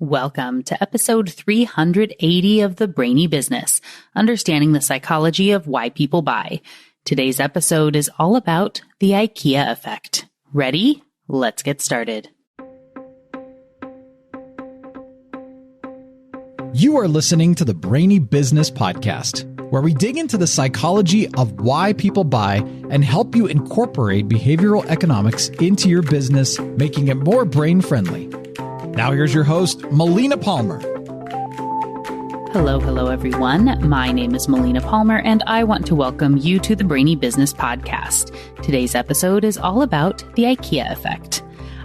Welcome to episode 380 of the Brainy Business, understanding the psychology of why people buy. Today's episode is all about the IKEA effect. Ready? Let's get started. You are listening to the Brainy Business Podcast, where we dig into the psychology of why people buy and help you incorporate behavioral economics into your business, making it more brain-friendly. Now here's your host, Melina Palmer. Hello, everyone. My name is Melina Palmer, and I want to welcome you to the Brainy Business Podcast. Today's episode is all about the IKEA effect.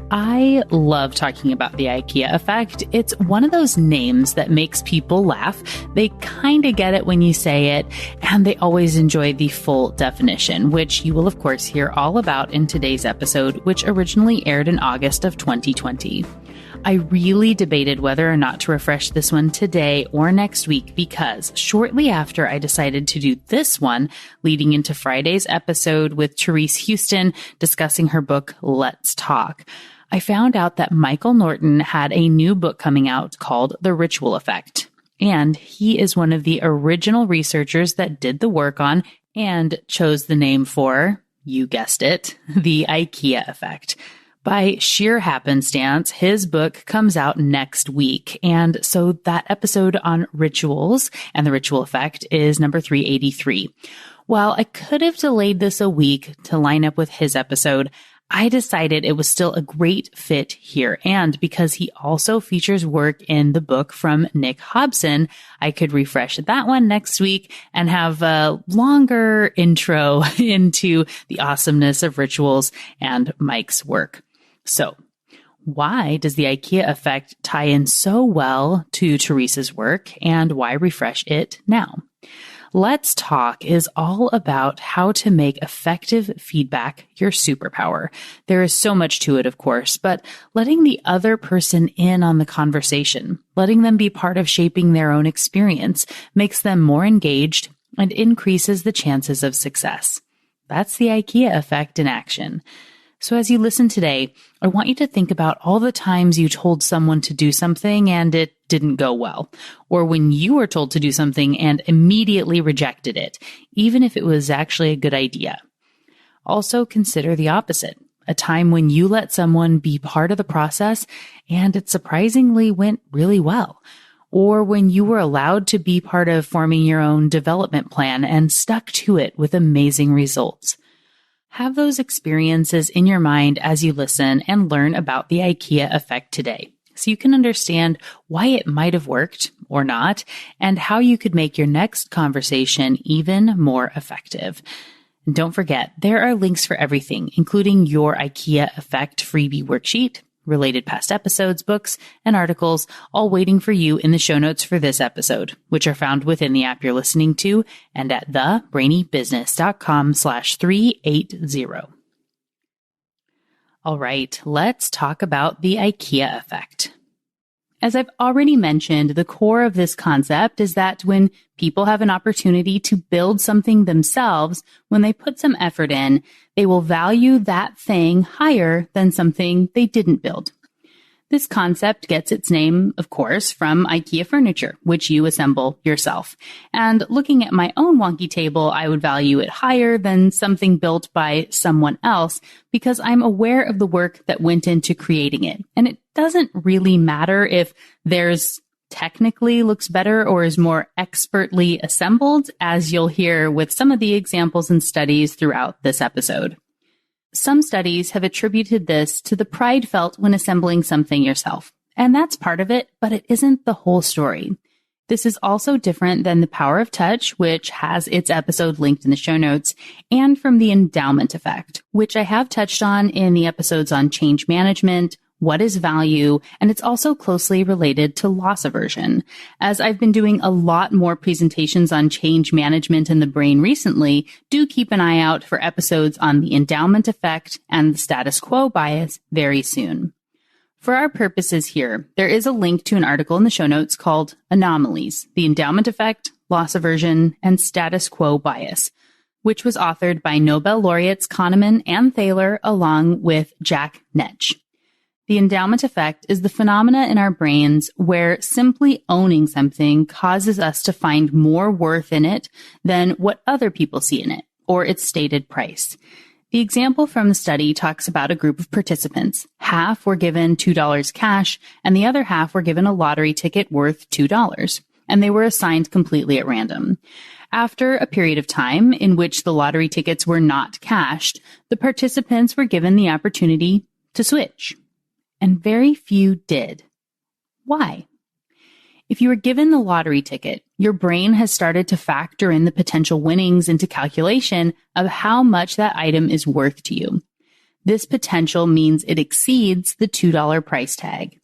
I love talking about the IKEA effect. It's one of those names that makes people laugh. They kind of get it when you say it, and they always enjoy the full definition, which you will, of course, hear all about in today's episode, which originally aired in August of 2020. I really debated whether or not to refresh this one today or next week because shortly after I decided to do this one, leading into Friday's episode with Therese Houston discussing her book, Let's Talk, I found out that Michael Norton had a new book coming out called The Ritual Effect. And he is one of the original researchers that did the work on and chose the name for, you guessed it, the IKEA effect. By sheer happenstance, his book comes out next week. And so that episode on rituals and the ritual effect is number 383. While I could have delayed this a week to line up with his episode, I decided it was still a great fit here. And because he also features work in the book from Nick Hobson, I could refresh that one next week and have a longer intro into the awesomeness of rituals and Mike's work. So, why does the IKEA effect tie in so well to Therese's work, and why refresh it now? Let's Talk is all about how to make effective feedback your superpower. There is so much to it, of course, but letting the other person in on the conversation, letting them be part of shaping their own experience, makes them more engaged and increases the chances of success. That's the IKEA effect in action. So as you listen today, I want you to think about all the times you told someone to do something and it didn't go well, or when you were told to do something and immediately rejected it, even if it was actually a good idea. Also consider the opposite, a time when you let someone be part of the process and it surprisingly went really well, or when you were allowed to be part of forming your own development plan and stuck to it with amazing results. Have those experiences in your mind as you listen and learn about the IKEA effect today, so you can understand why it might have worked or not, and how you could make your next conversation even more effective. And don't forget, there are links for everything, including your IKEA effect freebie worksheet, related past episodes, books, and articles, all waiting for you in the show notes for this episode, which are found within the app you're listening to and at thebrainybusiness.com/380. All right, let's talk about the IKEA effect. As I've already mentioned, the core of this concept is that when people have an opportunity to build something themselves, when they put some effort in, they will value that thing higher than something they didn't build. This concept gets its name, of course, from IKEA furniture, which you assemble yourself. And looking at my own wonky table, I would value it higher than something built by someone else because I'm aware of the work that went into creating it. And it doesn't really matter if theirs technically looks better or is more expertly assembled, as you'll hear with some of the examples and studies throughout this episode. Some studies have attributed this to the pride felt when assembling something yourself. And that's part of it, but it isn't the whole story. This is also different than the power of touch, which has its episode linked in the show notes, and from the endowment effect, which I have touched on in the episodes on change management, what is value, and it's also closely related to loss aversion. As I've been doing a lot more presentations on change management in the brain recently, do keep an eye out for episodes on the endowment effect and the status quo bias very soon. For our purposes here, there is a link to an article in the show notes called Anomalies, the Endowment Effect, Loss Aversion, and Status Quo Bias, which was authored by Nobel laureates Kahneman and Thaler along with Jack Netsch. The endowment effect is the phenomena in our brains where simply owning something causes us to find more worth in it than what other people see in it, or its stated price. The example from the study talks about a group of participants. Half were given $2 cash, and the other half were given a lottery ticket worth $2, and they were assigned completely at random. After a period of time in which the lottery tickets were not cashed, the participants were given the opportunity to switch. And very few did. Why? If you were given the lottery ticket, your brain has started to factor in the potential winnings into calculation of how much that item is worth to you. This potential means it exceeds the $2 price tag.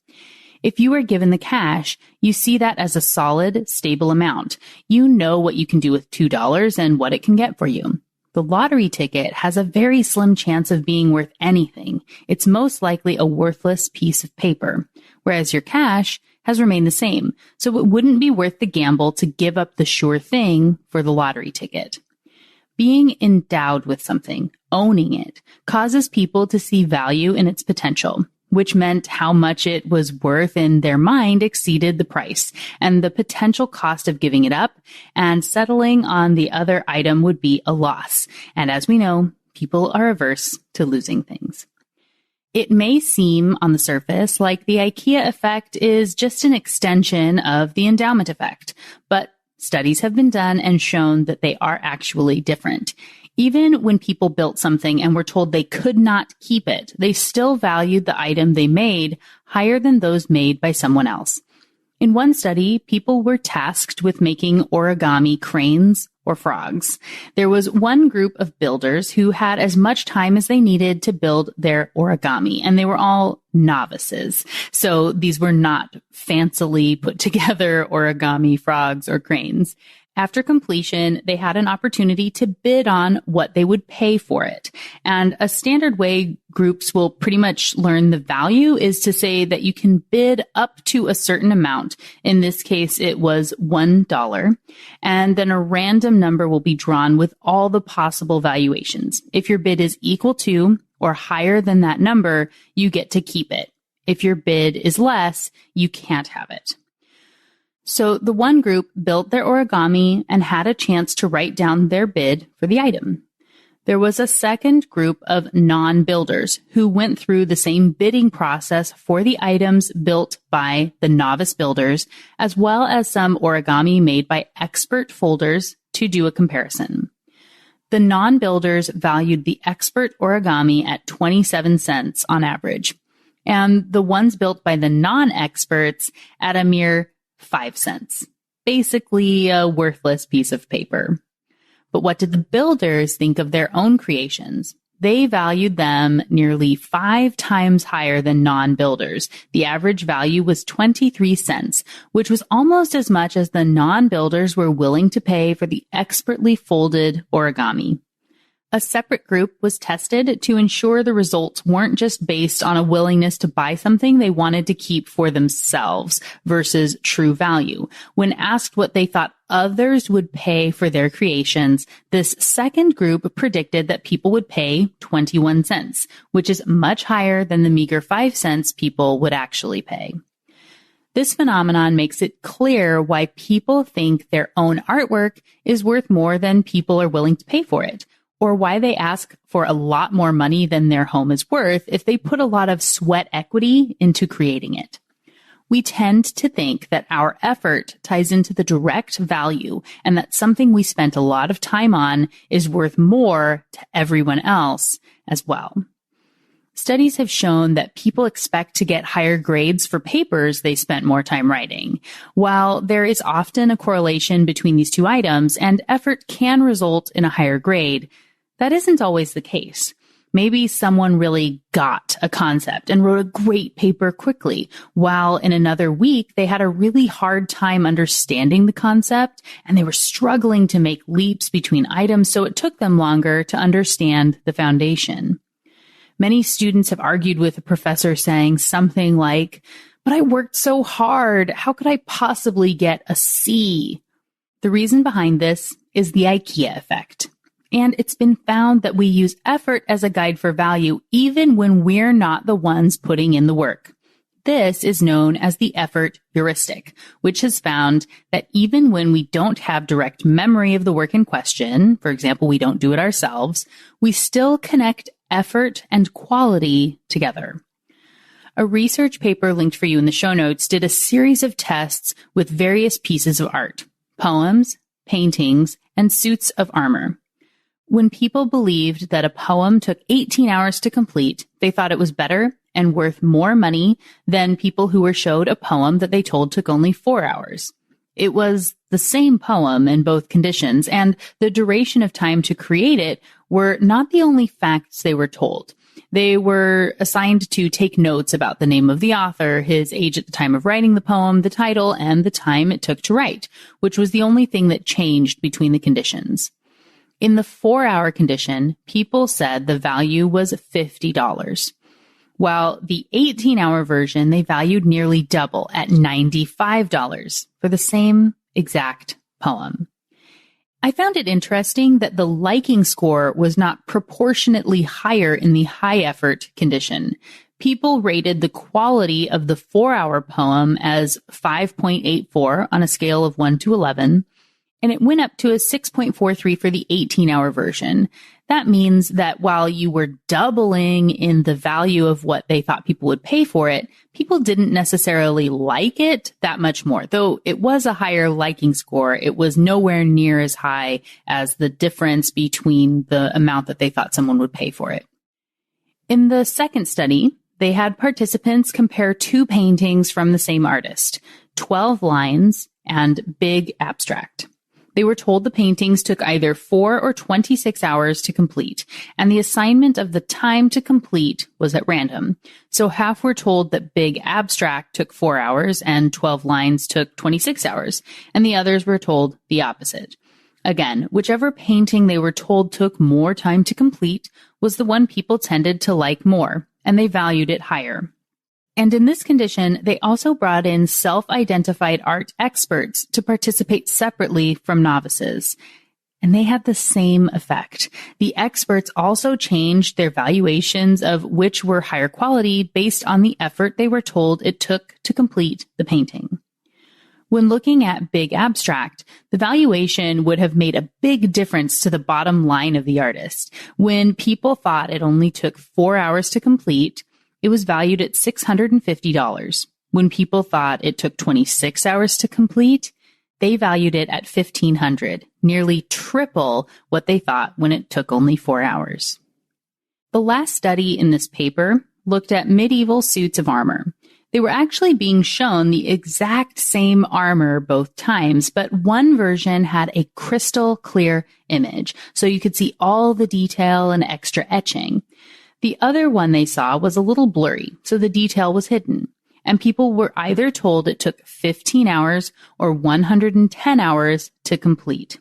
If you are given the cash, you see that as a solid, stable amount. You know what you can do with $2 and what it can get for you. The lottery ticket has a very slim chance of being worth anything. It's most likely a worthless piece of paper, whereas your cash has remained the same, so it wouldn't be worth the gamble to give up the sure thing for the lottery ticket. Being endowed with something, owning it, causes people to see value in its potential, which meant how much it was worth in their mind exceeded the price, and the potential cost of giving it up and settling on the other item would be a loss. And as we know, people are averse to losing things. It may seem on the surface like the IKEA effect is just an extension of the endowment effect, but studies have been done and shown that they are actually different. Even when people built something and were told they could not keep it, they still valued the item they made higher than those made by someone else. In one study, people were tasked with making origami cranes or frogs. There was one group of builders who had as much time as they needed to build their origami, and they were all novices. So these were not fancily put together origami frogs or cranes. After completion, they had an opportunity to bid on what they would pay for it. And a standard way groups will pretty much learn the value is to say that you can bid up to a certain amount. In this case, it was $1. And then a random number will be drawn with all the possible valuations. If your bid is equal to or higher than that number, you get to keep it. If your bid is less, you can't have it. So the one group built their origami and had a chance to write down their bid for the item. There was a second group of non-builders who went through the same bidding process for the items built by the novice builders, as well as some origami made by expert folders to do a comparison. The non-builders valued the expert origami at 27 cents on average, and the ones built by the non-experts at a mere 5 cents, basically a worthless piece of paper. But what did the builders think of their own creations? They valued them nearly 5 times higher than non-builders. The average value was 23 cents, which was almost as much as the non-builders were willing to pay for the expertly folded origami. A separate group was tested to ensure the results weren't just based on a willingness to buy something they wanted to keep for themselves versus true value. When asked what they thought others would pay for their creations, this second group predicted that people would pay 21 cents, which is much higher than the meager 5 cents people would actually pay. This phenomenon makes it clear why people think their own artwork is worth more than people are willing to pay for it, or why they ask for a lot more money than their home is worth if they put a lot of sweat equity into creating it. We tend to think that our effort ties into the direct value and that something we spent a lot of time on is worth more to everyone else as well. Studies have shown that people expect to get higher grades for papers they spent more time writing. While there is often a correlation between these two items and effort can result in a higher grade, that isn't always the case. Maybe someone really got a concept and wrote a great paper quickly, while in another week they had a really hard time understanding the concept and they were struggling to make leaps between items, so it took them longer to understand the foundation. Many students have argued with a professor saying something like, "But I worked so hard. How could I possibly get a C?" The reason behind this is the IKEA effect. And it's been found that we use effort as a guide for value, even when we're not the ones putting in the work. This is known as the effort heuristic, which has found that even when we don't have direct memory of the work in question, for example, we don't do it ourselves, we still connect effort and quality together. A research paper linked for you in the show notes did a series of tests with various pieces of art, poems, paintings, and suits of armor. When people believed that a poem took 18 hours to complete, they thought it was better and worth more money than people who were showed a poem that they told took only 4 hours. It was the same poem in both conditions, and the duration of time to create it were not the only facts they were told. They were assigned to take notes about the name of the author, his age at the time of writing the poem, the title, and the time it took to write, which was the only thing that changed between the conditions. In the 4-hour condition, people said the value was $50. While the 18-hour version, they valued nearly double at $95 for the same exact poem. I found it interesting that the liking score was not proportionately higher in the high effort condition. People rated the quality of the 4-hour poem as 5.84 on a scale of 1 to 11, and it went up to a 6.43 for the 18-hour version. That means that while you were doubling in the value of what they thought people would pay for it, people didn't necessarily like it that much more. Though it was a higher liking score, it was nowhere near as high as the difference between the amount that they thought someone would pay for it. In the second study, they had participants compare two paintings from the same artist, 12 Lines and Big Abstract. They were told the paintings took either 4 or 26 hours to complete, and the assignment of the time to complete was at random. So half were told that Big Abstract took 4 hours and 12 Lines took 26 hours, and the others were told the opposite. Again, whichever painting they were told took more time to complete was the one people tended to like more, and they valued it higher. And in this condition, they also brought in self-identified art experts to participate separately from novices. And they had the same effect. The experts also changed their valuations of which were higher quality based on the effort they were told it took to complete the painting. When looking at Big Abstract, the valuation would have made a big difference to the bottom line of the artist. When people thought it only took 4 hours to complete, it was valued at $650. When people thought it took 26 hours to complete, they valued it at $1,500, nearly triple what they thought when it took only 4 hours. The last study in this paper looked at medieval suits of armor. They were actually being shown the exact same armor both times, but one version had a crystal clear image, so you could see all the detail and extra etching. The other one they saw was a little blurry, so the detail was hidden, and people were either told it took 15 hours or 110 hours to complete.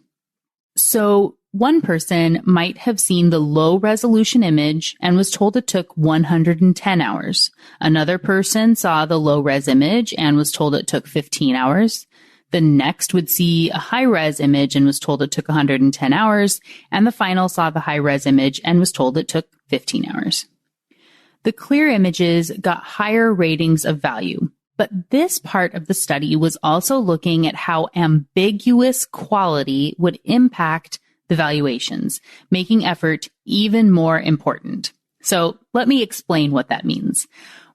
So one person might have seen the low-resolution image and was told it took 110 hours. Another person saw the low-res image and was told it took 15 hours. The next would see a high-res image and was told it took 110 hours, and the final saw the high-res image and was told it took 15 hours. The clear images got higher ratings of value, but this part of the study was also looking at how ambiguous quality would impact the valuations, making effort even more important. So let me explain what that means.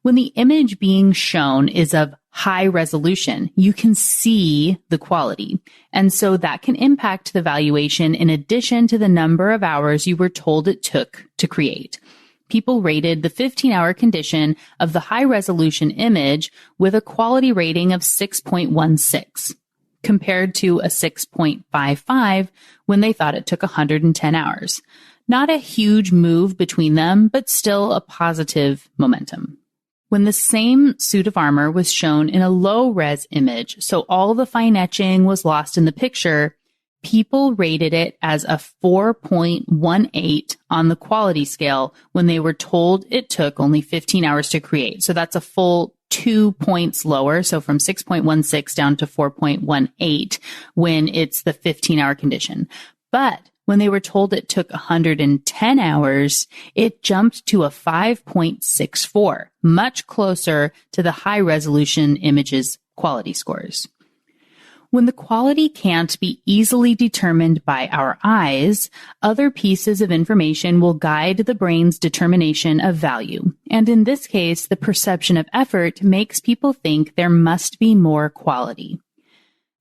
When the image being shown is of high resolution, you can see the quality. And so that can impact the valuation in addition to the number of hours you were told it took to create. People rated the 15-hour condition of the high resolution image with a quality rating of 6.16, compared to a 6.55 when they thought it took 110 hours. Not a huge move between them, but still a positive momentum. When the same suit of armor was shown in a low-res image, so all the fine etching was lost in the picture, people rated it as a 4.18 on the quality scale when they were told it took only 15 hours to create. So that's a full 2 points lower, so from 6.16 down to 4.18 when it's the 15-hour condition. But When they were told it took 110 hours, it jumped to a 5.64, much closer to the high-resolution images quality scores. When the quality can't be easily determined by our eyes, other pieces of information will guide the brain's determination of value. And in this case, the perception of effort makes people think there must be more quality.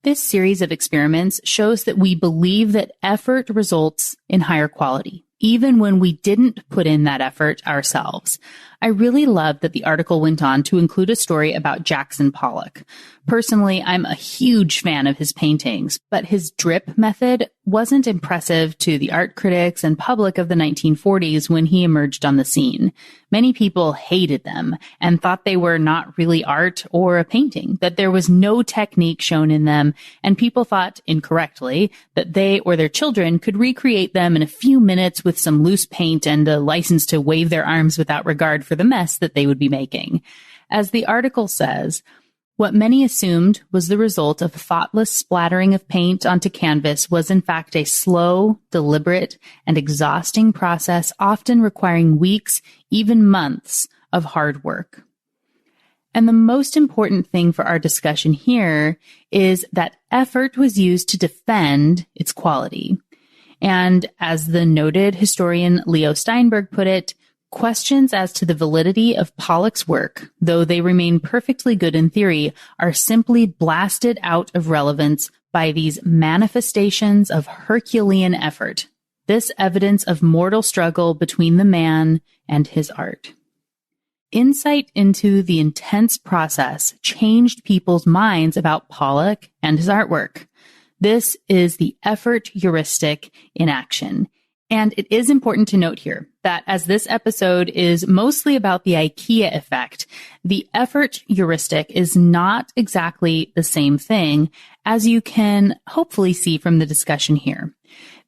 This series of experiments shows that we believe that effort results in higher quality, even when we didn't put in that effort ourselves. I really love that the article went on to include a story about Jackson Pollock. Personally, I'm a huge fan of his paintings, but his drip method wasn't impressive to the art critics and public of the 1940s when he emerged on the scene. Many people hated them and thought they were not really art or a painting, that there was no technique shown in them, and people thought, incorrectly, that they or their children could recreate them in a few minutes with some loose paint and a license to wave their arms without regard for the mess that they would be making. As the article says, what many assumed was the result of thoughtless splattering of paint onto canvas was in fact a slow, deliberate, and exhausting process, often requiring weeks, even months of hard work. And the most important thing for our discussion here is that effort was used to defend its quality. And as the noted historian Leo Steinberg put it, questions as to the validity of Pollock's work, though they remain perfectly good in theory, are simply blasted out of relevance by these manifestations of Herculean effort, this evidence of mortal struggle between the man and his art. Insight into the intense process changed people's minds about Pollock and his artwork. This is the effort heuristic in action. And it is important to note here that as this episode is mostly about the IKEA effect, the effort heuristic is not exactly the same thing, as you can hopefully see from the discussion here.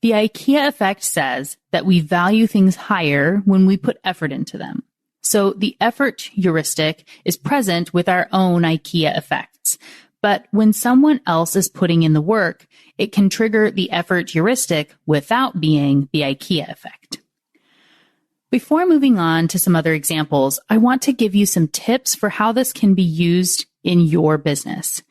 The IKEA effect says that we value things higher when we put effort into them. So the effort heuristic is present with our own IKEA effects. But when someone else is putting in the work, it can trigger the effort heuristic without being the IKEA effect. Before moving on to some other examples, I want to give you some tips for how this can be used in your business.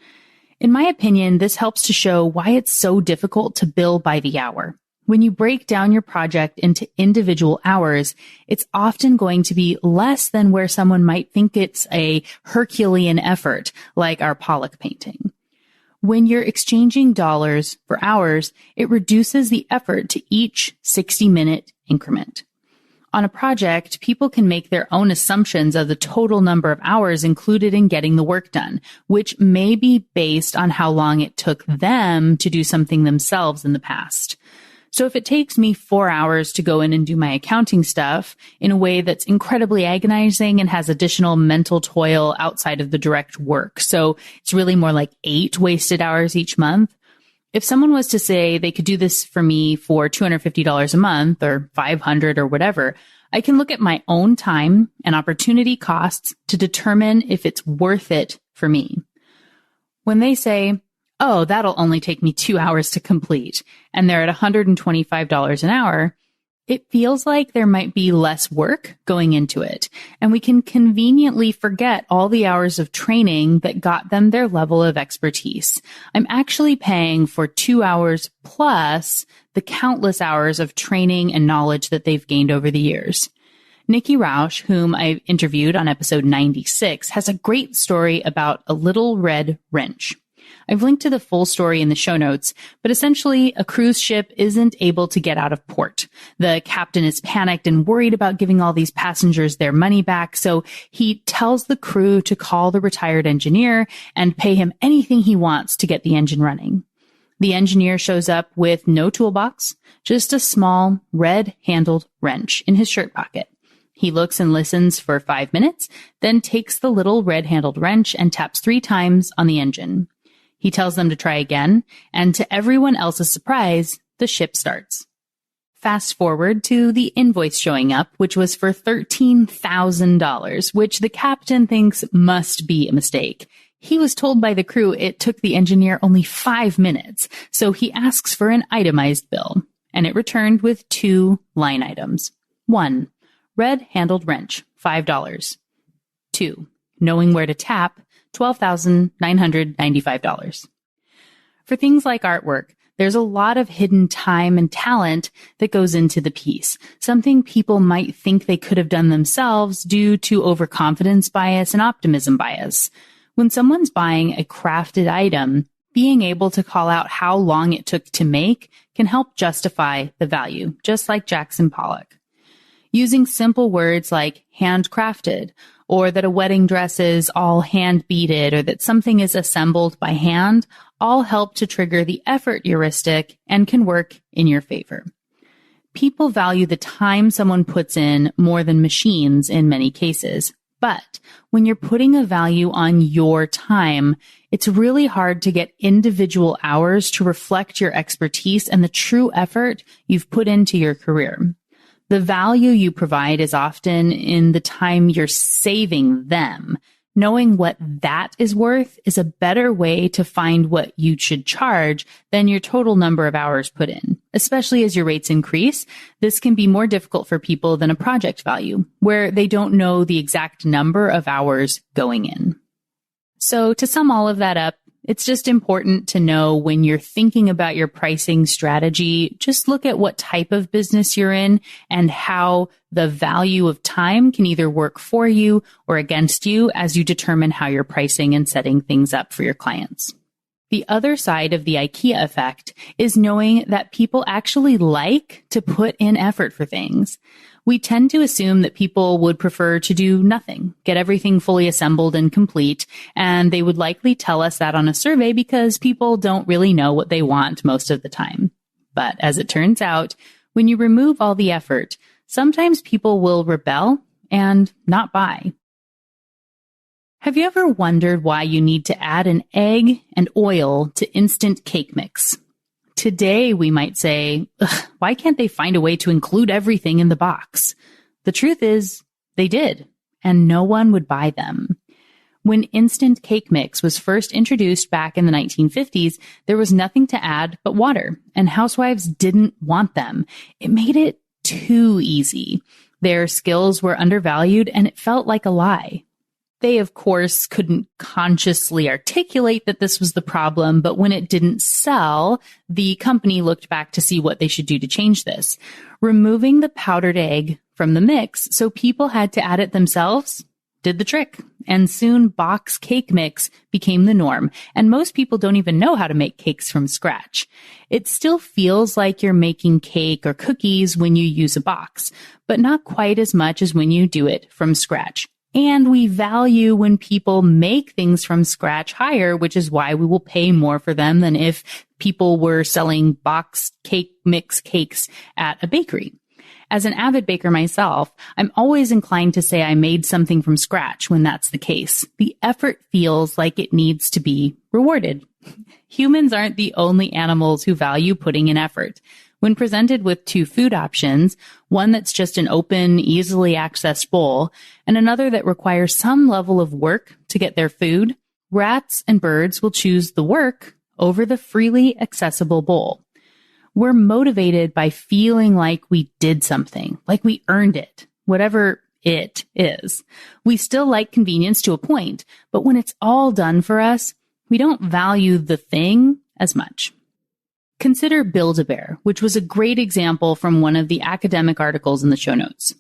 In my opinion, this helps to show why it's so difficult to bill by the hour. When you break down your project into individual hours, it's often going to be less than where someone might think it's a Herculean effort, like our Pollock painting. When you're exchanging dollars for hours, it reduces the effort to each 60-minute increment. On a project, people can make their own assumptions of the total number of hours included in getting the work done, which may be based on how long it took them to do something themselves in the past. So if it takes me 4 hours to go in and do my accounting stuff in a way that's incredibly agonizing and has additional mental toil outside of the direct work, so it's really more like 8 wasted hours each month. If someone was to say they could do this for me for $250 a month or $500 or whatever, I can look at my own time and opportunity costs to determine if it's worth it for me. When they say, oh, that'll only take me 2 hours to complete, and they're at $125 an hour, it feels like there might be less work going into it, and we can conveniently forget all the hours of training that got them their level of expertise. I'm actually paying for 2 hours plus the countless hours of training and knowledge that they've gained over the years. Nikki Rausch, whom I interviewed on episode 96, has a great story about a little red wrench. I've linked to the full story in the show notes, but essentially a cruise ship isn't able to get out of port. The captain is panicked and worried about giving all these passengers their money back, so he tells the crew to call the retired engineer and pay him anything he wants to get the engine running. The engineer shows up with no toolbox, just a small red-handled wrench in his shirt pocket. He looks and listens for 5 minutes, then takes the little red-handled wrench and taps 3 times on the engine. He tells them to try again, and to everyone else's surprise, the ship starts. Fast forward to the invoice showing up, which was for $13,000, which the captain thinks must be a mistake. He was told by the crew it took the engineer only 5 minutes, so he asks for an itemized bill. and it returned with 2 line items. 1, red handled wrench, $5. 2, knowing where to tap, $12,995. For things like artwork, there's a lot of hidden time and talent that goes into the piece, something people might think they could have done themselves due to overconfidence bias and optimism bias. When someone's buying a crafted item, being able to call out how long it took to make can help justify the value, just like Jackson Pollock. Using simple words like handcrafted, or that a wedding dress is all hand beaded, or that something is assembled by hand, all help to trigger the effort heuristic and can work in your favor. People value the time someone puts in more than machines in many cases. But when you're putting a value on your time, it's really hard to get individual hours to reflect your expertise and the true effort you've put into your career. The value you provide is often in the time you're saving them. Knowing what that is worth is a better way to find what you should charge than your total number of hours put in. Especially as your rates increase, this can be more difficult for people than a project value, where they don't know the exact number of hours going in. So to sum all of that up, it's just important to know when you're thinking about your pricing strategy, just look at what type of business you're in and how the value of time can either work for you or against you as you determine how you're pricing and setting things up for your clients. The other side of the IKEA effect is knowing that people actually like to put in effort for things. We tend to assume that people would prefer to do nothing, get everything fully assembled and complete, and they would likely tell us that on a survey because people don't really know what they want most of the time. But as it turns out, when you remove all the effort, sometimes people will rebel and not buy. Have you ever wondered why you need to add an egg and oil to instant cake mix? Today, we might say, why can't they find a way to include everything in the box? The truth is, they did, and no one would buy them. When instant cake mix was first introduced back in the 1950s, there was nothing to add but water, and housewives didn't want them. It made it too easy. Their skills were undervalued, and it felt like a lie. They, of course, couldn't consciously articulate that this was the problem, but when it didn't sell, the company looked back to see what they should do to change this. Removing the powdered egg from the mix so people had to add it themselves did the trick, and soon box cake mix became the norm, and most people don't even know how to make cakes from scratch. It still feels like you're making cake or cookies when you use a box, but not quite as much as when you do it from scratch. And we value when people make things from scratch higher, which is why we will pay more for them than if people were selling box cake mix cakes at a bakery. As an avid baker myself, I'm always inclined to say I made something from scratch when that's the case. The effort feels like it needs to be rewarded. Humans aren't the only animals who value putting in effort. When presented with 2 food options, one that's just an open, easily accessed bowl, and another that requires some level of work to get their food, rats and birds will choose the work over the freely accessible bowl. We're motivated by feeling like we did something, like we earned it, whatever it is. We still like convenience to a point, but when it's all done for us, we don't value the thing as much. Consider Build-A-Bear, which was a great example from one of the academic articles in the show notes.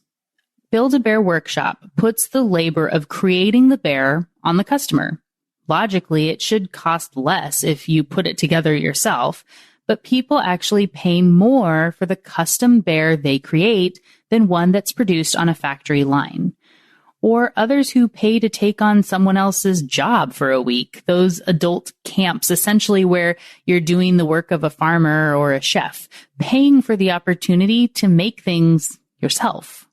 Build-A-Bear Workshop puts the labor of creating the bear on the customer. Logically, it should cost less if you put it together yourself, but people actually pay more for the custom bear they create than one that's produced on a factory line. Or others who pay to take on someone else's job for a week, those adult camps essentially where you're doing the work of a farmer or a chef, paying for the opportunity to make things yourself.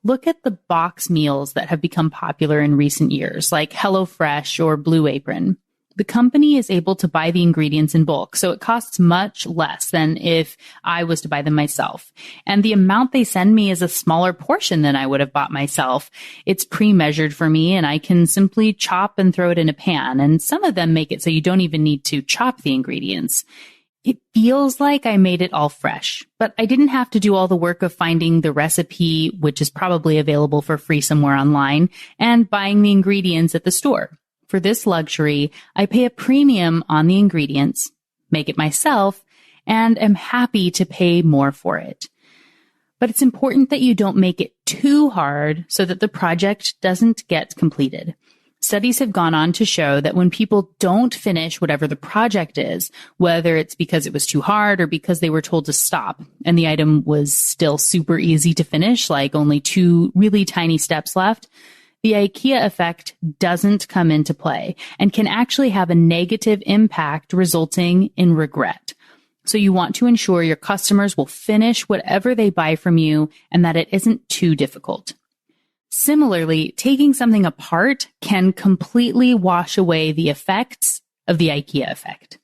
Look at the box meals that have become popular in recent years, like HelloFresh or Blue Apron. The company is able to buy the ingredients in bulk, so it costs much less than if I was to buy them myself. And the amount they send me is a smaller portion than I would have bought myself. It's pre-measured for me, and I can simply chop and throw it in a pan. And some of them make it so you don't even need to chop the ingredients. It feels like I made it all fresh, but I didn't have to do all the work of finding the recipe, which is probably available for free somewhere online, and buying the ingredients at the store. For this luxury, I pay a premium on the ingredients, make it myself, and am happy to pay more for it. But it's important that you don't make it too hard so that the project doesn't get completed. Studies have gone on to show that when people don't finish whatever the project is, whether it's because it was too hard or because they were told to stop and the item was still super easy to finish, like only 2 really tiny steps left, the IKEA effect doesn't come into play and can actually have a negative impact resulting in regret. So you want to ensure your customers will finish whatever they buy from you and that it isn't too difficult. Similarly, taking something apart can completely wash away the effects of the IKEA effect.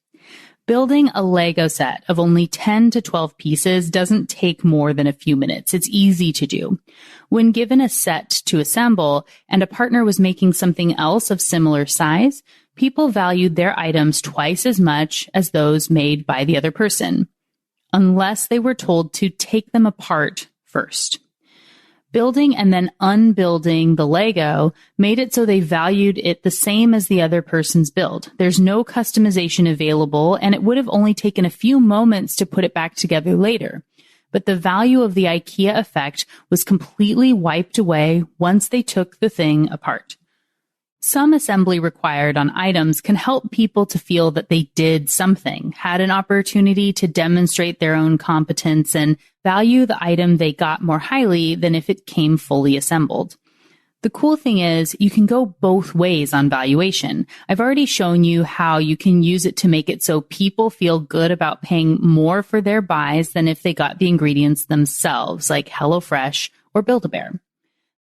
Building a Lego set of only 10 to 12 pieces doesn't take more than a few minutes. It's easy to do. When given a set to assemble and a partner was making something else of similar size, people valued their items twice as much as those made by the other person, unless they were told to take them apart first. Building and then unbuilding the Lego made it so they valued it the same as the other person's build. There's no customization available, and it would have only taken a few moments to put it back together later. But the value of the IKEA effect was completely wiped away once they took the thing apart. Some assembly required on items can help people to feel that they did something, had an opportunity to demonstrate their own competence, and value the item they got more highly than if it came fully assembled. The cool thing is you can go both ways on valuation. I've already shown you how you can use it to make it so people feel good about paying more for their buys than if they got the ingredients themselves, like HelloFresh or Build-A-Bear.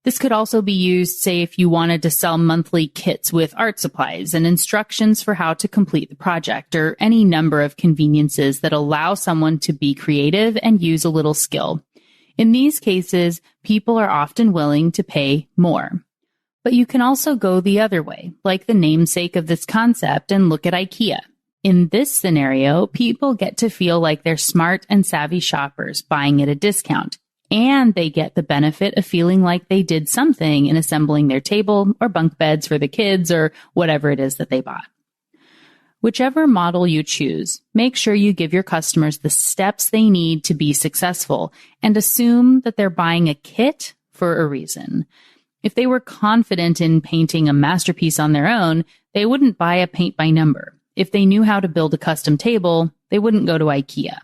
This could also be used, say, if you wanted to sell monthly kits with art supplies and instructions for how to complete the project, or any number of conveniences that allow someone to be creative and use a little skill. In these cases, people are often willing to pay more. But you can also go the other way, like the namesake of this concept, and look at IKEA. In this scenario, people get to feel like they're smart and savvy shoppers buying at a discount. And they get the benefit of feeling like they did something in assembling their table or bunk beds for the kids or whatever it is that they bought. Whichever model you choose, make sure you give your customers the steps they need to be successful and assume that they're buying a kit for a reason. If they were confident in painting a masterpiece on their own, they wouldn't buy a paint by number. If they knew how to build a custom table, they wouldn't go to IKEA.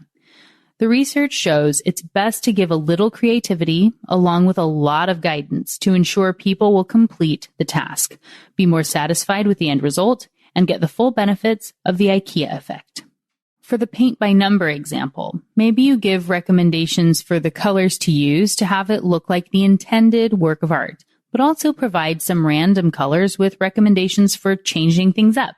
The research shows it's best to give a little creativity along with a lot of guidance to ensure people will complete the task, be more satisfied with the end result, and get the full benefits of the IKEA effect. For the paint by number example, maybe you give recommendations for the colors to use to have it look like the intended work of art, but also provide some random colors with recommendations for changing things up.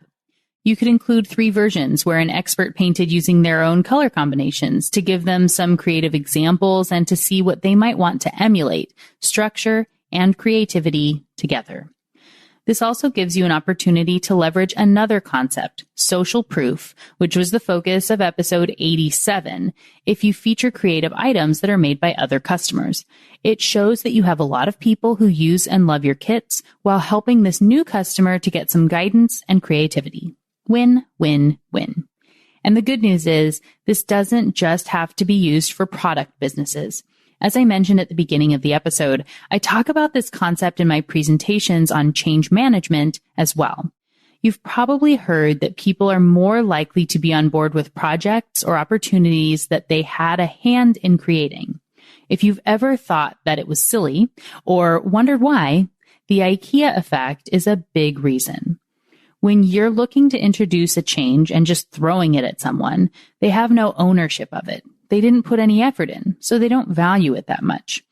You could include 3 versions where an expert painted using their own color combinations to give them some creative examples and to see what they might want to emulate, structure, and creativity together. This also gives you an opportunity to leverage another concept, social proof, which was the focus of episode 87, if you feature creative items that are made by other customers. It shows that you have a lot of people who use and love your kits while helping this new customer to get some guidance and creativity. Win, win, win. And the good news is this doesn't just have to be used for product businesses. As I mentioned at the beginning of the episode, I talk about this concept in my presentations on change management as well. You've probably heard that people are more likely to be on board with projects or opportunities that they had a hand in creating. If you've ever thought that it was silly or wondered why, the IKEA effect is a big reason. When you're looking to introduce a change and just throwing it at someone, they have no ownership of it. They didn't put any effort in, so they don't value it that much.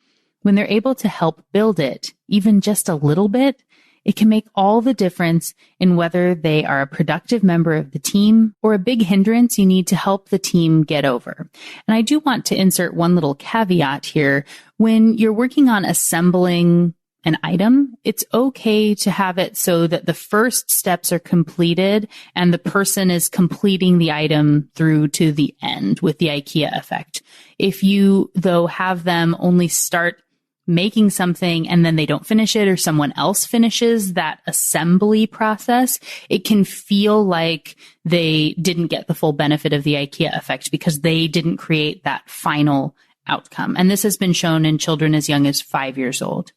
When they're able to help build it, even just a little bit, it can make all the difference in whether they are a productive member of the team or a big hindrance you need to help the team get over. And I do want to insert one little caveat here. When you're working on assembling an item, it's okay to have it so that the first steps are completed and the person is completing the item through to the end with the IKEA effect. If you, though, have them only start making something and then they don't finish it, or someone else finishes that assembly process, it can feel like they didn't get the full benefit of the IKEA effect because they didn't create that final outcome. And this has been shown in children as young as 5 years old.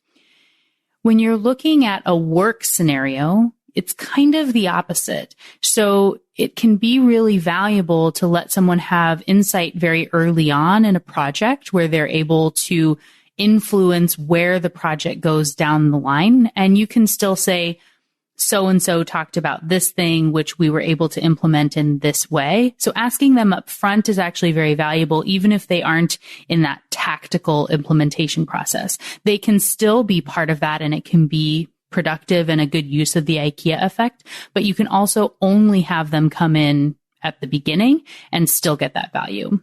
When you're looking at a work scenario, it's kind of the opposite. So it can be really valuable to let someone have insight very early on in a project where they're able to influence where the project goes down the line. And you can still say, so-and-so talked about this thing, which we were able to implement in this way. So asking them up front is actually very valuable, even if they aren't in that tactical implementation process. They can still be part of that, and it can be productive and a good use of the IKEA effect. But you can also only have them come in at the beginning and still get that value.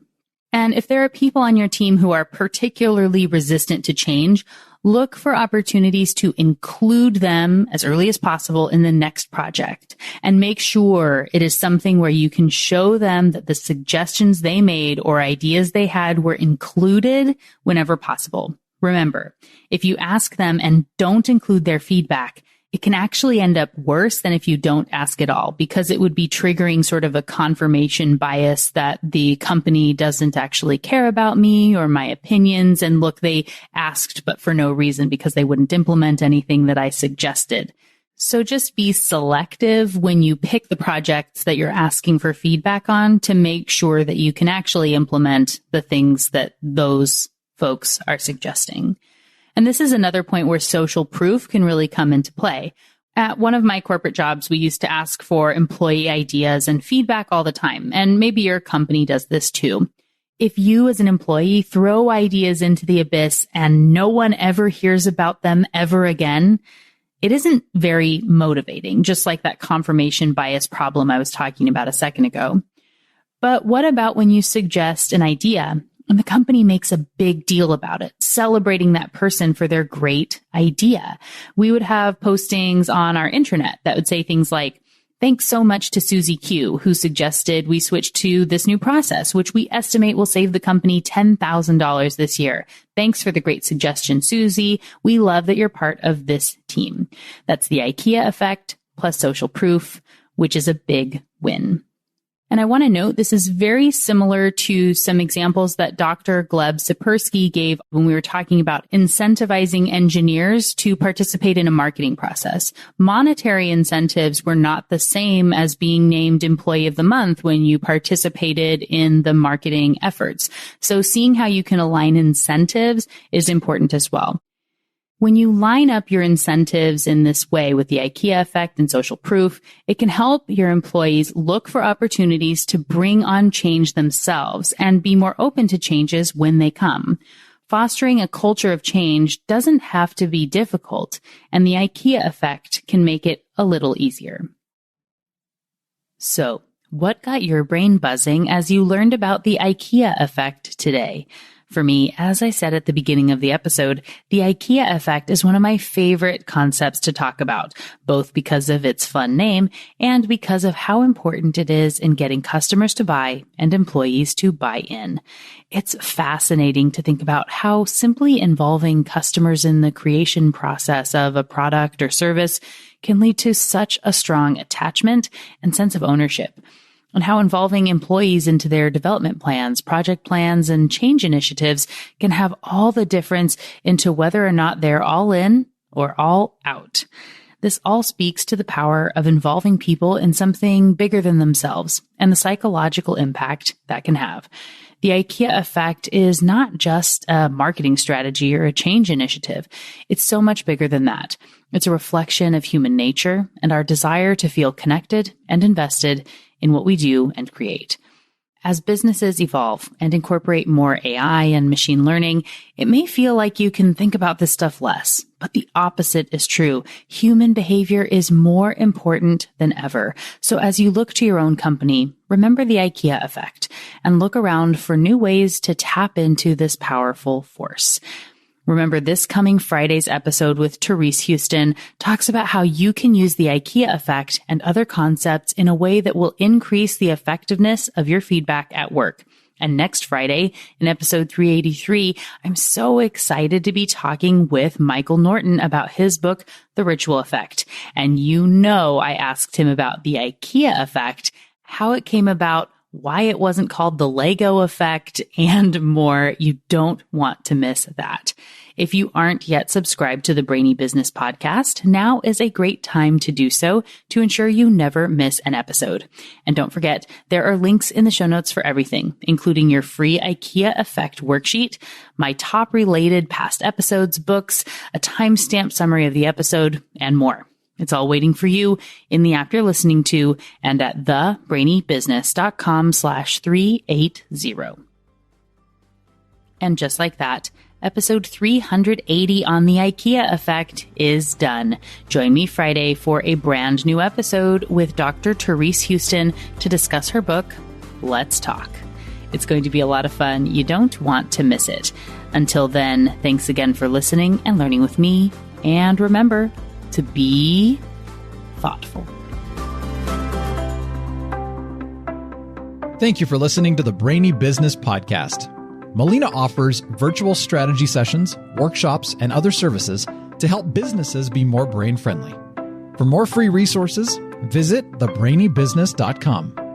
And if there are people on your team who are particularly resistant to change, look for opportunities to include them as early as possible in the next project, and make sure it is something where you can show them that the suggestions they made or ideas they had were included whenever possible. Remember, if you ask them and don't include their feedback, it can actually end up worse than if you don't ask at all, because it would be triggering sort of a confirmation bias that the company doesn't actually care about me or my opinions. And look, they asked, but for no reason, because they wouldn't implement anything that I suggested. So just be selective when you pick the projects that you're asking for feedback on to make sure that you can actually implement the things that those folks are suggesting. And this is another point where social proof can really come into play. At one of my corporate jobs, we used to ask for employee ideas and feedback all the time. And maybe your company does this too. If you as an employee throw ideas into the abyss and no one ever hears about them ever again, it isn't very motivating, just like that confirmation bias problem I was talking about a second ago. But what about when you suggest an idea and the company makes a big deal about it, celebrating that person for their great idea? We would have postings on our intranet that would say things like, "Thanks so much to Susie Q, who suggested we switch to this new process, which we estimate will save the company $10,000 this year. Thanks for the great suggestion, Susie. We love that you're part of this team." That's the IKEA effect plus social proof, which is a big win. And I want to note, this is very similar to some examples that Dr. Gleb Sipersky gave when we were talking about incentivizing engineers to participate in a marketing process. Monetary incentives were not the same as being named Employee of the Month when you participated in the marketing efforts. So seeing how you can align incentives is important as well. When you line up your incentives in this way with the IKEA effect and social proof, it can help your employees look for opportunities to bring on change themselves and be more open to changes when they come. Fostering a culture of change doesn't have to be difficult, and the IKEA effect can make it a little easier. So, what got your brain buzzing as you learned about the IKEA effect today? For me, as I said at the beginning of the episode, the IKEA effect is one of my favorite concepts to talk about, both because of its fun name and because of how important it is in getting customers to buy and employees to buy in. It's fascinating to think about how simply involving customers in the creation process of a product or service can lead to such a strong attachment and sense of ownership, and how involving employees into their development plans, project plans, and change initiatives can have all the difference into whether or not they're all in or all out. This all speaks to the power of involving people in something bigger than themselves and the psychological impact that can have. The IKEA effect is not just a marketing strategy or a change initiative. It's so much bigger than that. It's a reflection of human nature and our desire to feel connected and invested in what we do and create. As businesses evolve and incorporate more AI and machine learning, it may feel like you can think about this stuff less, but the opposite is true. Human behavior is more important than ever. So as you look to your own company, remember the IKEA effect and look around for new ways to tap into this powerful force. Remember, this coming Friday's episode with Therese Houston talks about how you can use the IKEA effect and other concepts in a way that will increase the effectiveness of your feedback at work. And next Friday, in episode 383, I'm so excited to be talking with Michael Norton about his book, The Ritual Effect. And you know I asked him about the IKEA effect, how it came about, why it wasn't called the Lego effect, and more. You don't want to miss that. If you aren't yet subscribed to the Brainy Business podcast, now is a great time to do so to ensure you never miss an episode. And don't forget, there are links in the show notes for everything, including your free IKEA effect worksheet, my top related past episodes, books, a timestamp summary of the episode, and more. It's all waiting for you in the app you're listening to and at thebrainybusiness.com/380. And just like that, episode 380 on the IKEA effect is done. Join me Friday for a brand new episode with Dr. Therese Houston to discuss her book, Let's Talk. It's going to be a lot of fun. You don't want to miss it. Until then, thanks again for listening and learning with me. And remember to be thoughtful. Thank you for listening to the Brainy Business Podcast. Melina offers virtual strategy sessions, workshops, and other services to help businesses be more brain-friendly. For more free resources, visit thebrainybusiness.com.